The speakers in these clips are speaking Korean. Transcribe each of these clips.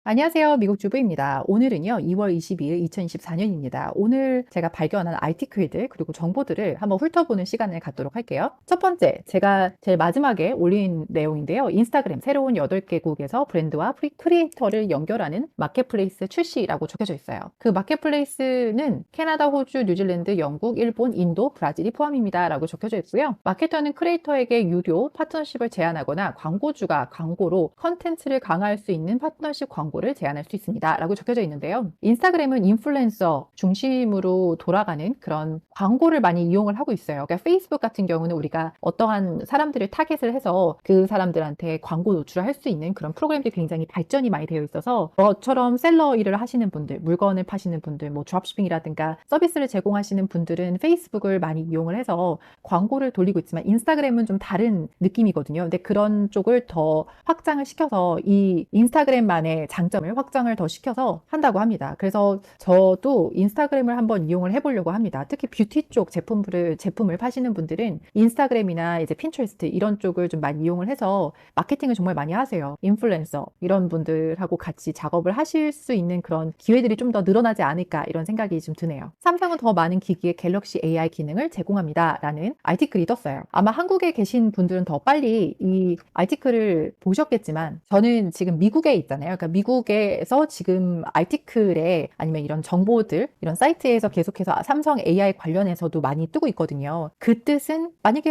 안녕하세요. 미국 주부입니다. 오늘은요, 2월 22일 2024년입니다. 오늘 제가 발견한 아티클들 그리고 정보들을 한번 훑어보는 시간을 갖도록 할게요. 첫 번째, 제가 제일 마지막에 올린 내용인데요. 인스타그램 새로운 8개국에서 브랜드와 크리에이터를 연결하는 마켓플레이스 출시라고 적혀져 있어요. 그 마켓플레이스는 캐나다, 호주, 뉴질랜드, 영국, 일본, 인도, 브라질이 포함입니다. 라고 적혀져 있고요. 마케터는 크리에이터에게 유료 파트너십을 제안하거나 광고주가 광고로 컨텐츠를 강화할 수 있는 파트너십 광고를 제안할 수 있습니다. 라고 적혀져 있는데요. 인스타그램은 인플루엔서 중심으로 돌아가는 그런 광고를 많이 이용을 하고 있어요. 그러니까 페이스북 같은 경우는 우리가 어떠한 사람들을 타겟을 해서 그 사람들한테 광고 노출을 할 수 있는 그런 프로그램들이 굉장히 발전이 많이 되어 있어서 저처럼 셀러 일을 하시는 분들, 물건을 파시는 분들, 뭐 드롭시핑이라든가 서비스를 제공하시는 분들은 페이스북을 많이 이용을 해서 광고를 돌리고 있지만 인스타그램은 좀 다른 느낌이거든요. 근데 그런 쪽을 더 확장을 시켜서 이 인스타그램만의 장점을 확장을 더 시켜서 한다고 합니다. 그래서 저도 인스타그램을 한번 이용을 해보려고 합니다. 특히 뷰티 쪽 제품을 파시는 분들은 인스타그램이나 이제 핀트레스트 이런 쪽을 좀 많이 이용을 해서 마케팅을 정말 많이 하세요. 인플루엔서 이런 분들하고 같이 작업을 하실 수 있는 그런 기회들이 좀 더 늘어나지 않을까 이런 생각이 좀 드네요. 삼성은 더 많은 기기에 갤럭시 AI 기능을 제공합니다. 라는 아티클이 떴어요. 아마 한국에 계신 분들은 더 빨리 이 아티클을 보셨겠지만 저는 지금 미국에 있잖아요. 그러니까 미국에서 지금 아티클에 아니면 이런 정보들, 이런 사이트에서 계속해서 삼성 AI 관련해서도 많이 뜨고 있거든요. 그 뜻은 만약에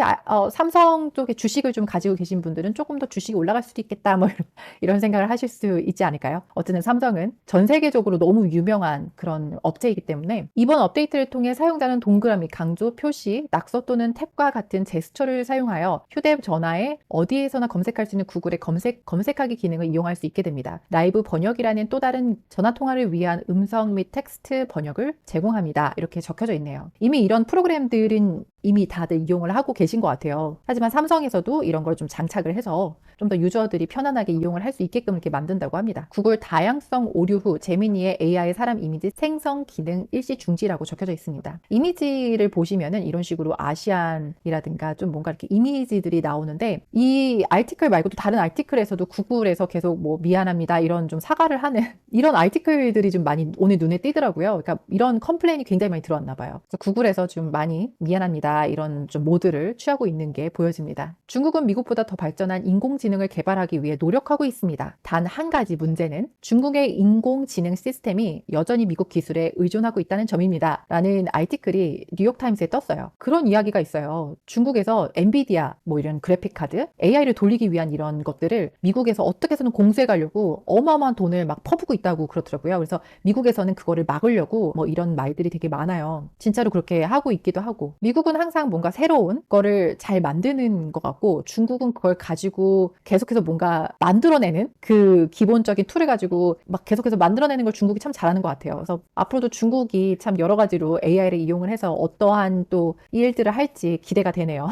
삼성 쪽에 주식을 좀 가지고 계신 분들은 조금 더 주식이 올라갈 수도 있겠다 뭐 이런 생각을 하실 수 있지 않을까요? 어쨌든 삼성은 전 세계적으로 너무 유명한 그런 업체이기 때문에 이번 업데이트를 통해 사용자는 동그라미, 강조, 표시, 낙서 또는 탭과 같은 제스처를 사용하여 휴대전화에 어디에서나 검색할 수 있는 구글의 검색하기 기능을 이용할 수 있게 됩니다. 라이브 번역이라는 또 다른 전화통화를 위한 음성 및 텍스트 번역을 제공합니다. 이렇게 적혀져 있네요. 이미 이런 프로그램들은 이미 다들 이용을 하고 계신 것 같아요. 하지만 삼성에서도 이런 걸 좀 장착을 해서 좀 더 유저들이 편안하게 이용을 할 수 있게끔 이렇게 만든다고 합니다. 구글 다양성 오류 후 제미니의 AI 사람 이미지 생성 기능 일시 중지라고 적혀져 있습니다. 이미지를 보시면은 이런 식으로 아시안이라든가 좀 뭔가 이렇게 이미지들이 나오는데 이 아티클 말고도 다른 아티클에서도 구글에서 계속 뭐 미안합니다 이런 좀 사과를 하는 이런 아티클들이 좀 많이 오늘 눈에 띄더라고요. 그러니까 이런 컴플레인이 굉장히 많이 들어왔나 봐요. 그래서 구글에서 좀 많이 미안합니다 이런 좀 모드를 취하고 있는 게 보여집니다. 중국은 미국보다 더 발전한 인공지능을 개발하기 위해 노력하고 있습니다. 단 한 가지 문제는 중국의 인공지능 시스템이 여전히 미국 기술에 의존하고 있다는 점입니다. 라는 아티클이 뉴욕타임스에 떴어요. 그런 이야기가 있어요. 중국에서 엔비디아 뭐 이런 그래픽 카드 AI를 돌리기 위한 이런 것들을 미국에서 어떻게 해서는 공수해 가려고 어마어마한 돈을 막 퍼붓고 있다고 그러더라고요. 그래서 미국에서는 그거를 막으려고 뭐 이런 말들이 되게 많아요. 진짜로 그렇게 하고 있기도 하고 미국은 항상 뭔가 새로운 거를 잘 만드는 것 같고 중국은 그걸 가지고 계속해서 뭔가 만들어내는 그 기본적인 툴을 가지고 막 계속해서 만들어내는 걸 중국이 참 잘하는 것 같아요. 그래서 앞으로도 중국이 참 여러 가지로 AI를 이용을 해서 어떠한 또 일들을 할지 기대가 되네요.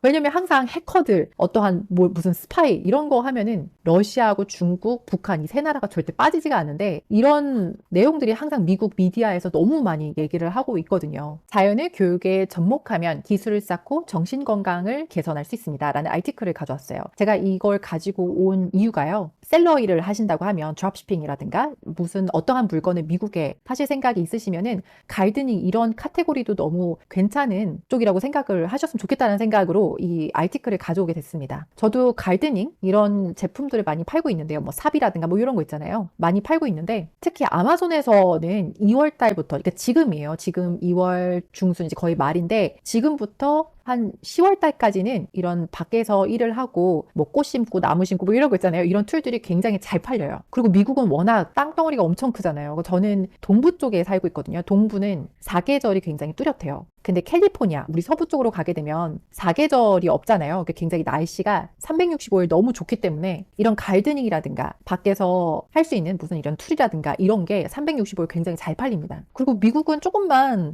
왜냐면 항상 해커들, 어떠한 뭐 무슨 스파이 이런 거 하면은 러시아하고 중국, 북한 이 세 나라가 절대 빠지지가 않는데 이런 내용들이 항상 미국 미디어에서 너무 많이 얘기를 하고 있거든요. 자연을 교육에 접목하면 기술을 쌓고 정신 건강을 개선할 수 있습니다. 라는 아티클을 가져왔어요. 제가 이걸 가지고 온 이유가요. 셀러 일을 하신다고 하면 드롭시핑이라든가 무슨 어떠한 물건을 미국에 파실 생각이 있으시면은 가이드닝 이런 카테고리도 너무 괜찮은 쪽이라고 생각을 하셨으면 좋겠다는 생각으로 이 아티클을 가져오게 됐습니다. 저도 가이드닝 이런 제품들을 많이 팔고 있는데요. 뭐 삽이라든가 뭐 이런 거 있잖아요. 많이 팔고 있는데 특히 아마존에서는 2월 달부터 그러니까 지금이에요. 지금 2월 중순 이제 거의 말인데 지금부터 한 10월 달까지는 이런 밖에서 일을 하고 뭐 꽃 심고 나무 심고 뭐 이런 거 있잖아요. 이런 툴들이 굉장히 잘 팔려요. 그리고 미국은 워낙 땅덩어리가 엄청 크잖아요. 저는 동부 쪽에 살고 있거든요. 동부는 사계절이 굉장히 뚜렷해요. 근데 캘리포니아, 우리 서부 쪽으로 가게 되면 사계절이 없잖아요. 그러니까 굉장히 날씨가 365일 너무 좋기 때문에 이런 가드닝이라든가 밖에서 할 수 있는 무슨 이런 툴이라든가 이런 게 365일 굉장히 잘 팔립니다. 그리고 미국은 조금만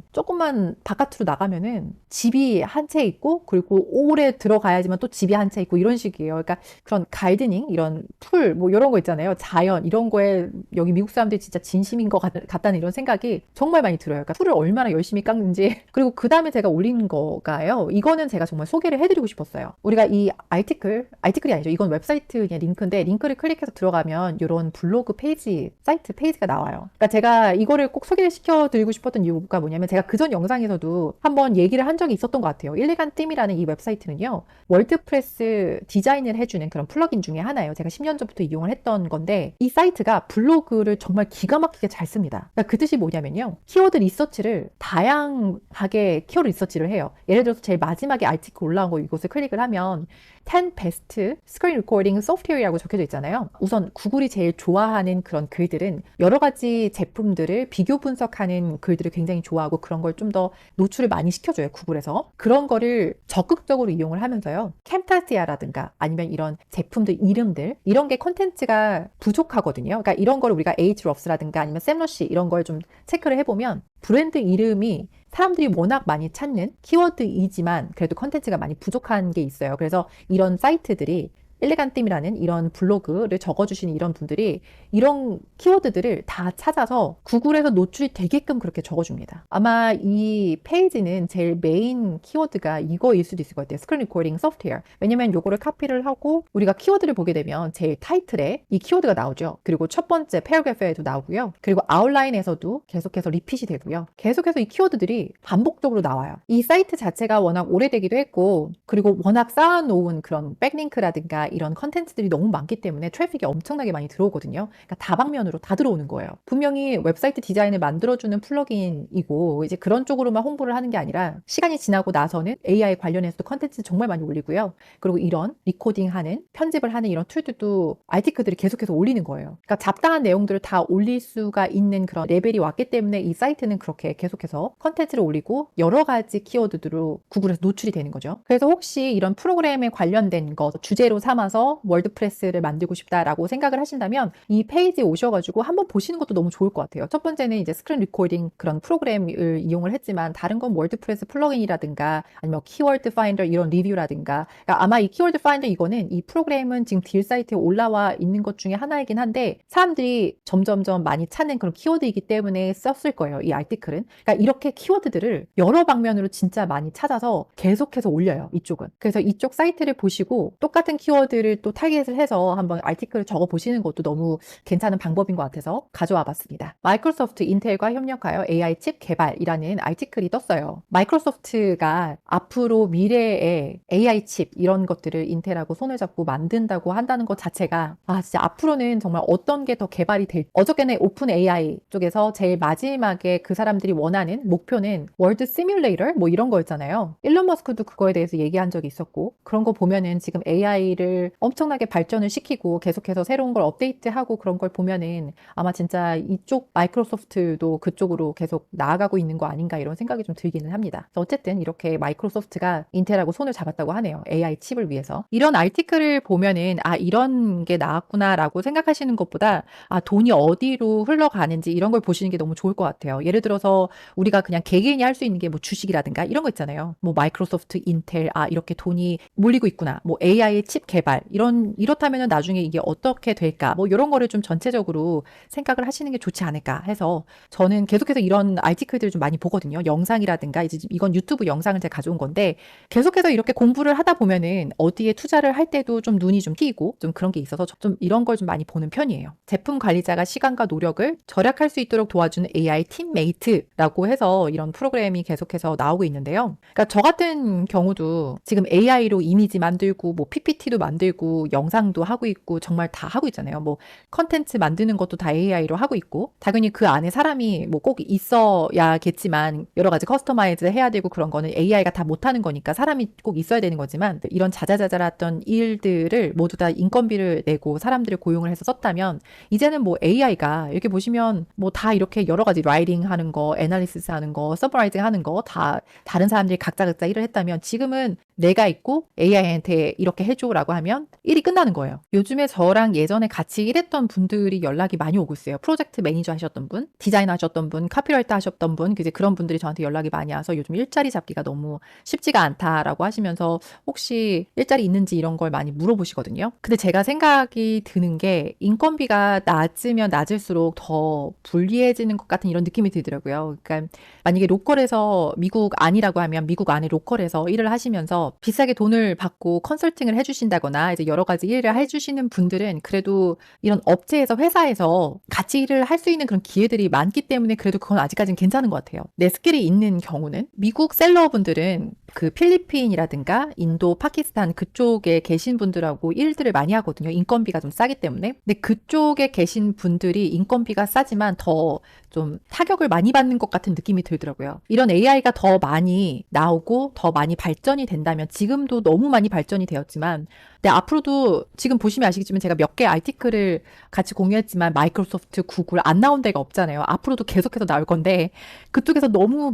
바깥으로 나가면은 집이 한 채 채 있고 그리고 오래 들어가야지만 또 집이 한 채 있고 이런 식이에요. 그러니까 그런 가드닝, 이런 풀, 뭐 이런 거 있잖아요. 자연 이런 거에 여기 미국 사람들이 진짜 진심인 것 같다는 이런 생각이 정말 많이 들어요. 그러니까 풀을 얼마나 열심히 깎는지. 그리고 그 다음에 제가 올린 거가요. 이거는 제가 정말 소개를 해드리고 싶었어요. 우리가 이 아티클이 아니죠. 이건 웹사이트 그냥 링크인데 링크를 클릭해서 들어가면 이런 블로그 페이지, 사이트 페이지가 나와요. 그러니까 제가 이거를 꼭 소개를 시켜드리고 싶었던 이유가 뭐냐면 제가 그전 영상에서도 한번 얘기를 한 적이 있었던 것 같아요. 일레간팀이라는 이 웹사이트는요. 월드프레스 디자인을 해주는 그런 플러긴 중에 하나예요. 제가 10년 전부터 이용을 했던 건데 이 사이트가 블로그를 정말 기가 막히게 잘 씁니다. 그러니까 그 뜻이 뭐냐면요. 키워드 리서치를 다양하게 키워드 리서치를 해요. 예를 들어서 제일 마지막에 아티클 올라온 거 이곳을 클릭을 하면 10 베스트 스크린 리코딩 소프트웨어라고 적혀져 있잖아요. 우선 구글이 제일 좋아하는 그런 글들은 여러 가지 제품들을 비교 분석하는 글들을 굉장히 좋아하고 그런 걸 좀 더 노출을 많이 시켜줘요. 구글에서. 그런 거를 적극적으로 이용을 하면서요. 캠타시아라든가 아니면 이런 제품들 이름들 이런 게 콘텐츠가 부족하거든요. 그러니까 이런 걸 우리가 에이트러스라든가 아니면 샘러시 이런 걸 좀 체크를 해보면 브랜드 이름이 사람들이 워낙 많이 찾는 키워드이지만 그래도 컨텐츠가 많이 부족한 게 있어요. 그래서 이런 사이트들이 일레간팀이라는 이런 블로그를 적어주시는 이런 분들이 이런 키워드들을 다 찾아서 구글에서 노출이 되게끔 그렇게 적어줍니다. 아마 이 페이지는 제일 메인 키워드가 이거일 수도 있을 것 같아요. 스크린 리코딩 소프트웨어. 왜냐면 요거를 카피를 하고 우리가 키워드를 보게 되면 제일 타이틀에 이 키워드가 나오죠. 그리고 첫 번째 패러그래프에도 나오고요. 그리고 아웃라인에서도 계속해서 리핏이 되고요. 계속해서 이 키워드들이 반복적으로 나와요. 이 사이트 자체가 워낙 오래되기도 했고 그리고 워낙 쌓아놓은 그런 백링크라든가 이런 컨텐츠들이 너무 많기 때문에 트래픽이 엄청나게 많이 들어오거든요. 그러니까 다방면으로 다 들어오는 거예요. 분명히 웹사이트 디자인을 만들어주는 플러긴이고 이제 그런 쪽으로만 홍보를 하는 게 아니라 시간이 지나고 나서는 AI 관련해서도 컨텐츠 정말 많이 올리고요. 그리고 이런 리코딩하는 편집을 하는 이런 툴들도 아티클들이 계속해서 올리는 거예요. 그러니까 잡다한 내용들을 다 올릴 수가 있는 그런 레벨이 왔기 때문에 이 사이트는 그렇게 계속해서 컨텐츠를 올리고 여러 가지 키워드로 구글에서 노출이 되는 거죠. 그래서 혹시 이런 프로그램에 관련된 거 주제로 삼아서 월드프레스를 만들고 싶다라고 생각을 하신다면 이 페이지에 오셔가지고 한번 보시는 것도 너무 좋을 것 같아요. 첫 번째는 이제 스크린 리코딩 그런 프로그램을 이용을 했지만 다른 건 월드프레스 플러긴이라든가 아니면 키워드 파인더 이런 리뷰라든가 그러니까 아마 이 키워드 파인더 이거는 이 프로그램은 지금 딜 사이트에 올라와 있는 것 중에 하나이긴 한데 사람들이 점점점 많이 찾는 그런 키워드이기 때문에 썼을 거예요. 이 아티클은. 그러니까 이렇게 키워드들을 여러 방면으로 진짜 많이 찾아서 계속해서 올려요. 이쪽은. 그래서 이쪽 사이트를 보시고 똑같은 키워드를 또 타겟을 해서 한번 아티클을 적어 보시는 것도 너무 괜찮은 방법인 것 같아서 가져와 봤습니다. 마이크로소프트 인텔과 협력하여 AI 칩 개발이라는 아티클이 떴어요. 마이크로소프트가 앞으로 미래의 AI 칩 이런 것들을 인텔하고 손을 잡고 만든다고 한다는 것 자체가 진짜 앞으로는 정말 어떤 게 더 개발이 될지 어저께는 오픈 AI 쪽에서 제일 마지막에 그 사람들이 원하는 목표는 월드 시뮬레이터 뭐 이런 거였잖아요. 일론 머스크도 그거에 대해서 얘기한 적이 있었고 그런 거 보면은 지금 AI를 엄청나게 발전을 시키고 계속해서 새로운 걸 업데이트하고 그런 걸 보면은 아마 진짜 이쪽 마이크로소프트도 그쪽으로 계속 나아가고 있는 거 아닌가 이런 생각이 좀 들기는 합니다. 어쨌든 이렇게 마이크로소프트가 인텔하고 손을 잡았다고 하네요. AI 칩을 위해서. 이런 아티클을 보면은 이런 게 나왔구나라고 생각하시는 것보다 돈이 어디로 흘러가는지 이런 걸 보시는 게 너무 좋을 것 같아요. 예를 들어서 우리가 그냥 개개인이 할 수 있는 게 뭐 주식이라든가 이런 거 있잖아요. 뭐 마이크로소프트, 인텔, 이렇게 돈이 몰리고 있구나. 뭐 AI 칩 개발 이렇다면은 나중에 이게 어떻게 될까? 뭐 이런 거를 좀 전체적으로 생각을 하시는 게 좋지 않을까 해서 저는 계속해서 이런 아티클들을 좀 많이 보거든요. 영상이라든가 이제 이건 유튜브 영상을 제가 가져온 건데 계속해서 이렇게 공부를 하다 보면은 어디에 투자를 할 때도 좀 눈이 좀 띄고 좀 그런 게 있어서 좀 이런 걸 좀 많이 보는 편이에요. 제품 관리자가 시간과 노력을 절약할 수 있도록 도와주는 AI 팀메이트라고 해서 이런 프로그램이 계속해서 나오고 있는데요. 그러니까 저 같은 경우도 지금 AI로 이미지 만들고 뭐 PPT도 만들고 영상도 하고 있고 정말 다 하고 있잖아요. 뭐 컨텐츠 만드는 것도 다 AI로 하고 있고 당연히 그 안에 사람이 뭐 꼭 있어야겠지만 여러 가지 커스터마이즈 해야 되고 그런 거는 AI가 다 못하는 거니까 사람이 꼭 있어야 되는 거지만 이런 자잘자잘했던 일들을 모두 다 인건비를 내고 사람들을 고용을 해서 썼다면 이제는 뭐 AI가 이렇게 보시면 뭐 다 이렇게 여러 가지 라이팅 하는 거, 애널리시스 하는 거, 서브라이징 하는 거 다 다른 사람들이 각자 일을 했다면 지금은 내가 있고 AI한테 이렇게 해줘라고 하면 일이 끝나는 거예요. 요즘에 저랑 예전에 같이 일했던 분들이 연락이 많이 오고 있어요. 프로젝트 매니저 하셨던 분, 디자인 하셨던 분, 카피라이터 하셨던 분, 이제 그런 분들이 저한테 연락이 많이 와서 요즘 일자리 잡기가 너무 쉽지가 않다라고 하시면서 혹시 일자리 있는지 이런 걸 많이 물어보시거든요. 근데 제가 생각이 드는 게 인건비가 낮으면 낮을수록 더 불리해지는 것 같은 이런 느낌이 들더라고요. 그러니까 만약에 로컬에서 미국 아니라고 하면 미국 안에 로컬에서 일을 하시면서 비싸게 돈을 받고 컨설팅을 해주신다거나 이제 여러 가지 일을 해주시는 분들은 그래도 이런 업체에서 회사에서 같이 일을 할 수 있는 그런 기회들이 많기 때문에 그래도 그건 아직까지는 괜찮은 것 같아요. 내 스킬이 있는 경우는 미국 셀러분들은 그 필리핀이라든가 인도, 파키스탄 그쪽에 계신 분들하고 일들을 많이 하거든요. 인건비가 좀 싸기 때문에. 근데 그쪽에 계신 분들이 인건비가 싸지만 더 좀 타격을 많이 받는 것 같은 느낌이 들더라고요. 이런 AI가 더 많이 나오고 더 많이 발전이 된다면 지금도 너무 많이 발전이 되었지만 근데 앞으로도 지금 보시면 아시겠지만 제가 몇 개 아티클을 같이 공유했지만 마이크로소프트, 구글 안 나온 데가 없잖아요. 앞으로도 계속해서 나올 건데 그쪽에서 너무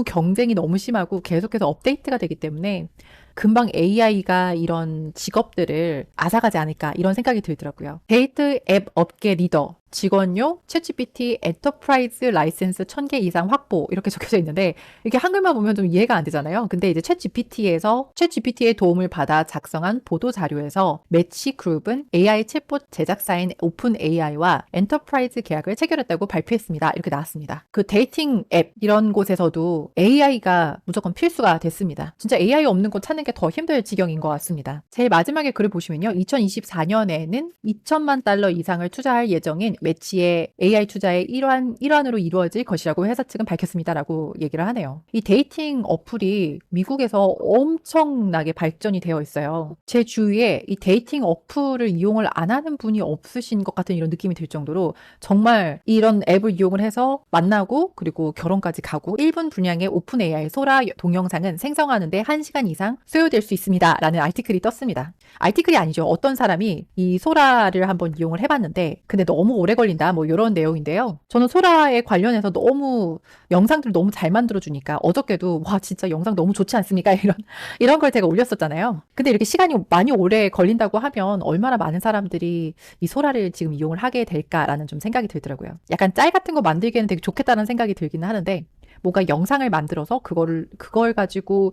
경쟁이 너무 심하고 계속해서 업데이트가 되기 때문에 금방 AI가 이런 직업들을 앗아가지 않을까 이런 생각이 들더라고요. 데이트 앱 업계 리더 직원용 챗GPT 엔터프라이즈 라이센스 1000개 이상 확보 이렇게 적혀져 있는데 이게 한글만 보면 좀 이해가 안 되잖아요. 근데 이제 챗GPT의 도움을 받아 작성한 보도 자료에서 매치 그룹은 AI 챗봇 제작사인 오픈 AI와 엔터프라이즈 계약을 체결했다고 발표했습니다. 이렇게 나왔습니다. 그 데이팅 앱 이런 곳에서도 AI가 무조건 필수가 됐습니다. 진짜 AI 없는 곳 찾는 게 더 힘들 지경인 것 같습니다. 제일 마지막에 글을 보시면요. 2024년에는 2천만 달러 이상을 투자할 예정인 매치의 AI 투자의 일환으로 이루어질 것이라고 회사 측은 밝혔습니다라고 얘기를 하네요. 이 데이팅 어플이 미국에서 엄청나게 발전이 되어 있어요. 제 주위에 이 데이팅 어플을 이용을 안 하는 분이 없으신 것 같은 이런 느낌이 들 정도로 정말 이런 앱을 이용을 해서 만나고 그리고 결혼까지 가고 1분 분량의 오픈 AI 소라 동영상은 생성하는데 1시간 이상 소요될 수 있습니다. 라는 아티클이 떴습니다. 아티클이 아니죠. 어떤 사람이 이 소라를 한번 이용을 해봤는데 근데 너무 오래 걸린다 뭐 이런 내용인데요. 저는 소라에 관련해서 너무 영상들을 너무 잘 만들어주니까 어저께도 와 진짜 영상 너무 좋지 않습니까? 이런 걸 제가 올렸었잖아요. 근데 이렇게 시간이 많이 오래 걸린다고 하면 얼마나 많은 사람들이 이 소라를 지금 이용을 하게 될까라는 좀 생각이 들더라고요. 약간 짤 같은 거 만들기에는 되게 좋겠다는 생각이 들기는 하는데 뭔가 영상을 만들어서 그걸 가지고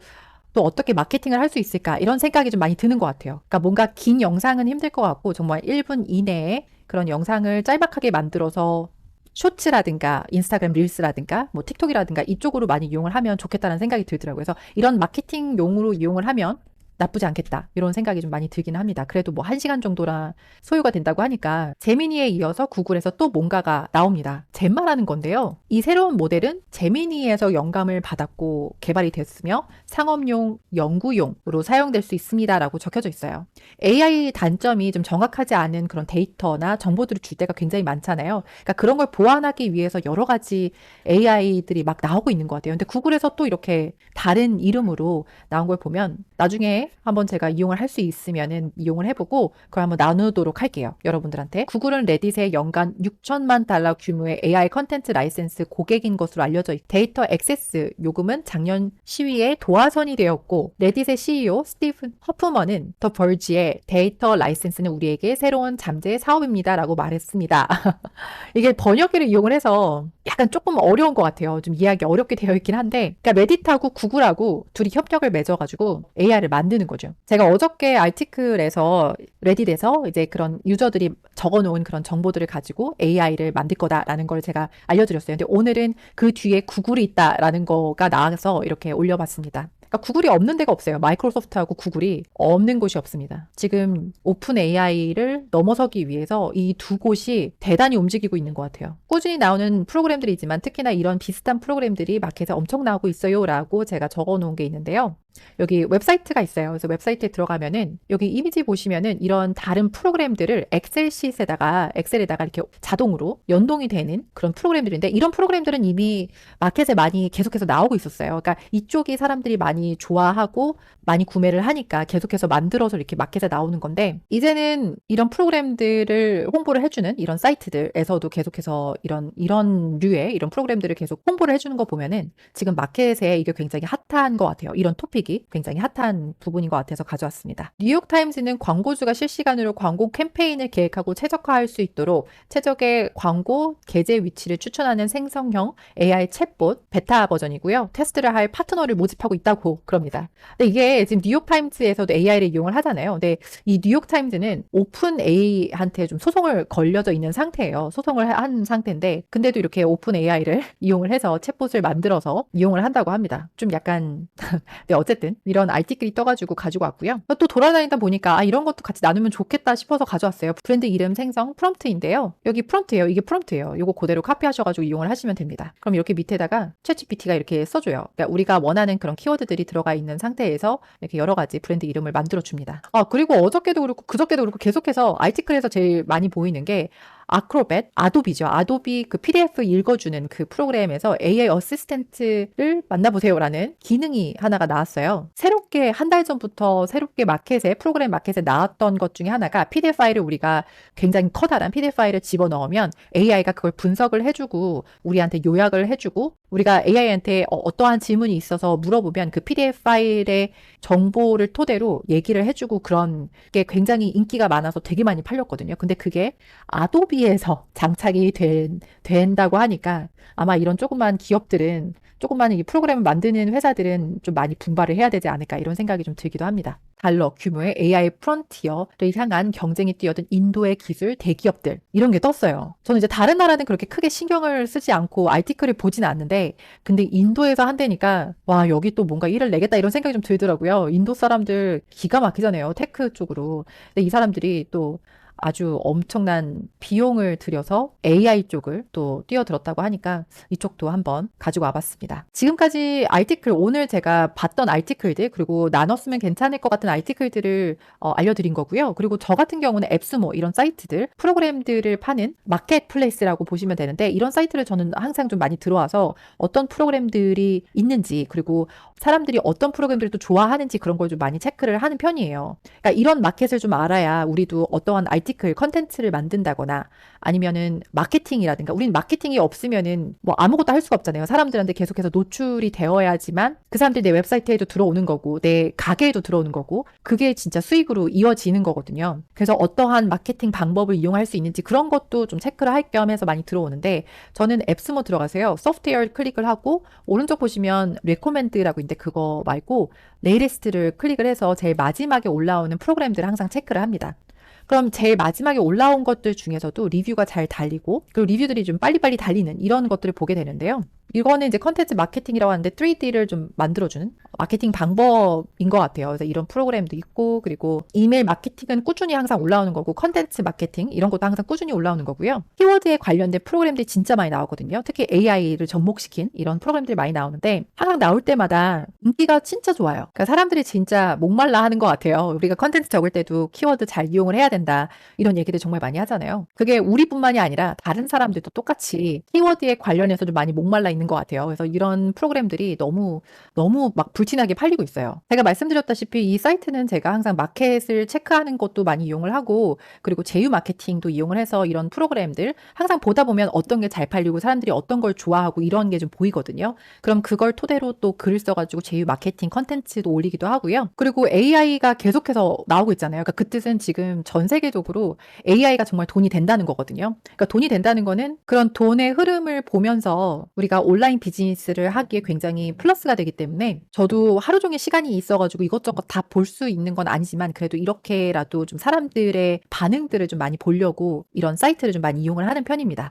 또 어떻게 마케팅을 할 수 있을까 이런 생각이 좀 많이 드는 것 같아요. 그러니까 뭔가 긴 영상은 힘들 것 같고 정말 1분 이내에 그런 영상을 짤막하게 만들어서 쇼츠라든가 인스타그램 릴스라든가 뭐 틱톡이라든가 이쪽으로 많이 이용을 하면 좋겠다는 생각이 들더라고요. 그래서 이런 마케팅용으로 이용을 하면 나쁘지 않겠다 이런 생각이 좀 많이 들긴 합니다. 그래도 뭐 1시간 정도나 소요가 된다고 하니까 제미니에 이어서 구글에서 또 뭔가가 나옵니다. 잼마라는 건데요. 이 새로운 모델은 제미니에서 영감을 받았고 개발이 됐으며 상업용, 연구용으로 사용될 수 있습니다라고 적혀져 있어요. AI 단점이 좀 정확하지 않은 그런 데이터나 정보들을 줄 때가 굉장히 많잖아요. 그러니까 그런 걸 보완하기 위해서 여러 가지 AI들이 막 나오고 있는 것 같아요. 근데 구글에서 또 이렇게 다른 이름으로 나온 걸 보면 나중에 한번 제가 이용을 할 수 있으면은 이용을 해보고 그걸 한번 나누도록 할게요. 여러분들한테. 구글은 레딧에 연간 6천만 달러 규모의 AI 컨텐츠 라이센스 고객인 것으로 알려져 있고 데이터 액세스 요금은 작년 10위에 도화선이 되었고 레딧의 CEO 스티븐 허프먼은 더 벌지의 데이터 라이센스는 우리에게 새로운 잠재 사업입니다 라고 말했습니다. 이게 번역기를 이용을 해서 약간 조금 어려운 것 같아요. 좀 이해하기 어렵게 되어 있긴 한데 그러니까 레딧하고 구글하고 둘이 협력을 맺어가지고 AI를 만드는 거죠. 제가 어저께 아티클에서 레딧에서 이제 그런 유저들이 적어놓은 그런 정보들을 가지고 AI를 만들 거다라는 걸 제가 알려드렸어요. 근데 오늘은 그 뒤에 구글이 있다라는 거가 나와서 이렇게 올려봤습니다. 그러니까 구글이 없는 데가 없어요. 마이크로소프트하고 구글이 없는 곳이 없습니다. 지금 오픈 AI를 넘어서기 위해서 이 두 곳이 대단히 움직이고 있는 것 같아요. 꾸준히 나오는 프로그램들이지만 특히나 이런 비슷한 프로그램들이 마켓에 엄청 나오고 있어요 라고 제가 적어 놓은 게 있는데요. 여기 웹사이트가 있어요. 그래서 웹사이트에 들어가면은 여기 이미지 보시면은 이런 다른 프로그램들을 엑셀에다가 이렇게 자동으로 연동이 되는 그런 프로그램들인데 이런 프로그램들은 이미 마켓에 많이 계속해서 나오고 있었어요. 그러니까 이쪽이 사람들이 많이 좋아하고 많이 구매를 하니까 계속해서 만들어서 이렇게 마켓에 나오는 건데 이제는 이런 프로그램들을 홍보를 해주는 이런 사이트들에서도 계속해서 이런 류의 이런 프로그램들을 계속 홍보를 해주는 거 보면은 지금 마켓에 이게 굉장히 핫한 것 같아요. 이런 토픽 트래픽이 굉장히 핫한 부분인 것 같아서 가져왔습니다. 뉴욕타임즈는 광고주가 실시간으로 광고 캠페인을 계획하고 최적화할 수 있도록 최적의 광고 게재 위치를 추천하는 생성형 AI 챗봇 베타 버전이고요. 테스트를 할 파트너를 모집하고 있다고 그럽니다. 근데 이게 지금 뉴욕타임즈에서도 AI를 이용을 하잖아요. 근데 이 뉴욕타임즈는 오픈 AI한테 좀 소송을 걸려져 있는 상태예요. 소송을 한 상태인데 근데도 이렇게 오픈 AI를 이용을 해서 챗봇을 만들어서 이용을 한다고 합니다. 좀 약간 네, 어쨌든 이런 RT글이 떠가지고 가지고 왔고요. 또 돌아다니다 보니까 이런 것도 같이 나누면 좋겠다 싶어서 가져왔어요. 브랜드 이름 생성 프롬프트인데요. 여기 프롬프트예요. 이게 프롬프트예요. 이거 그대로 카피하셔가지고 이용을 하시면 됩니다. 그럼 이렇게 밑에다가 챗GPT가 이렇게 써줘요. 그러니까 우리가 원하는 그런 키워드들이 들어가 있는 상태에서 이렇게 여러 가지 브랜드 이름을 만들어 줍니다. 그리고 어저께도 그렇고 그저께도 그렇고 계속해서 RT글에서 제일 많이 보이는 게 아크로벳, 아도비죠. 아도비 그 PDF 읽어주는 그 프로그램에서 AI 어시스턴트를 만나보세요라는 기능이 하나가 나왔어요. 새롭게 한 달 전부터 새롭게 마켓에 프로그램 마켓에 나왔던 것 중에 하나가 PDF 파일을 우리가 굉장히 커다란 PDF 파일을 집어넣으면 AI가 그걸 분석을 해주고 우리한테 요약을 해주고 우리가 AI한테 어떠한 질문이 있어서 물어보면 그 PDF 파일의 정보를 토대로 얘기를 해주고 그런 게 굉장히 인기가 많아서 되게 많이 팔렸거든요. 근데 그게 아도비에서 장착이 된다고 하니까 아마 이런 조그만 기업들은 조그만 이 프로그램을 만드는 회사들은 좀 많이 분발을 해야 되지 않을까 이런 생각이 좀 들기도 합니다. 달러 규모의 AI 프론티어를 향한 경쟁이 뛰어든 인도의 기술 대기업들 이런 게 떴어요. 저는 이제 다른 나라는 그렇게 크게 신경을 쓰지 않고 아티클을 보진 않는데 근데 인도에서 한다니까 와 여기 또 뭔가 일을 내겠다 이런 생각이 좀 들더라고요. 인도 사람들 기가 막히잖아요. 테크 쪽으로. 근데 이 사람들이 또 아주 엄청난 비용을 들여서 AI 쪽을 또 뛰어들었다고 하니까 이쪽도 한번 가지고 와봤습니다. 지금까지 아티클 오늘 제가 봤던 아티클들 그리고 나눴으면 괜찮을 것 같은 아티클들을 알려드린 거고요. 그리고 저 같은 경우는 앱스모 이런 사이트들 프로그램들을 파는 마켓플레이스라고 보시면 되는데 이런 사이트를 저는 항상 좀 많이 들어와서 어떤 프로그램들이 있는지 그리고 사람들이 어떤 프로그램들을 또 좋아하는지 그런 걸 좀 많이 체크를 하는 편이에요. 그러니까 이런 마켓을 좀 알아야 우리도 어떠한 아티클 컨텐츠를 만든다거나 아니면은 마케팅이라든가 우린 마케팅이 없으면은 뭐 아무것도 할 수가 없잖아요. 사람들한테 계속해서 노출이 되어야지만 그 사람들이 내 웹사이트에도 들어오는 거고 내 가게에도 들어오는 거고 그게 진짜 수익으로 이어지는 거거든요. 그래서 어떠한 마케팅 방법을 이용할 수 있는지 그런 것도 좀 체크를 할 겸 해서 많이 들어오는데 저는 앱스모 들어가세요. 소프트웨어 클릭을 하고 오른쪽 보시면 레코멘드라고 있는데 그거 말고 레이리스트를 클릭을 해서 제일 마지막에 올라오는 프로그램들을 항상 체크를 합니다. 그럼 제일 마지막에 올라온 것들 중에서도 리뷰가 잘 달리고 그리고 리뷰들이 좀 빨리빨리 달리는 이런 것들을 보게 되는데요. 이거는 이제 컨텐츠 마케팅이라고 하는데 3D를 좀 만들어주는 마케팅 방법인 것 같아요. 그래서 이런 프로그램도 있고 그리고 이메일 마케팅은 꾸준히 항상 올라오는 거고 컨텐츠 마케팅 이런 것도 항상 꾸준히 올라오는 거고요. 키워드에 관련된 프로그램들이 진짜 많이 나오거든요. 특히 AI를 접목시킨 이런 프로그램들이 많이 나오는데 항상 나올 때마다 인기가 진짜 좋아요. 그러니까 사람들이 진짜 목말라 하는 것 같아요. 우리가 컨텐츠 적을 때도 키워드 잘 이용을 해야 된다. 이런 얘기들 정말 많이 하잖아요. 그게 우리뿐만이 아니라 다른 사람들도 똑같이 키워드에 관련해서 좀 많이 목말라 있는 것 같아요. 그래서 이런 프로그램들이 너무 막 불티나게 팔리고 있어요. 제가 말씀드렸다시피 이 사이트는 제가 항상 마켓을 체크하는 것도 많이 이용을 하고 그리고 제휴 마케팅도 이용을 해서 이런 프로그램들 항상 보다 보면 어떤 게 잘 팔리고 사람들이 어떤 걸 좋아하고 이런 게 좀 보이거든요. 그럼 그걸 토대로 또 글을 써가지고 제휴 마케팅 컨텐츠도 올리기도 하고요. 그리고 AI가 계속해서 나오고 있잖아요. 그러니까 그 뜻은 지금 전 세계적으로 AI가 정말 돈이 된다는 거거든요. 그러니까 돈이 된다는 거는 그런 돈의 흐름을 보면서 우리가 온라인 비즈니스를 하기에 굉장히 플러스가 되기 때문에 저도 하루 종일 시간이 있어가지고 이것저것 다 볼 수 있는 건 아니지만 그래도 이렇게라도 좀 사람들의 반응들을 좀 많이 보려고 이런 사이트를 좀 많이 이용을 하는 편입니다.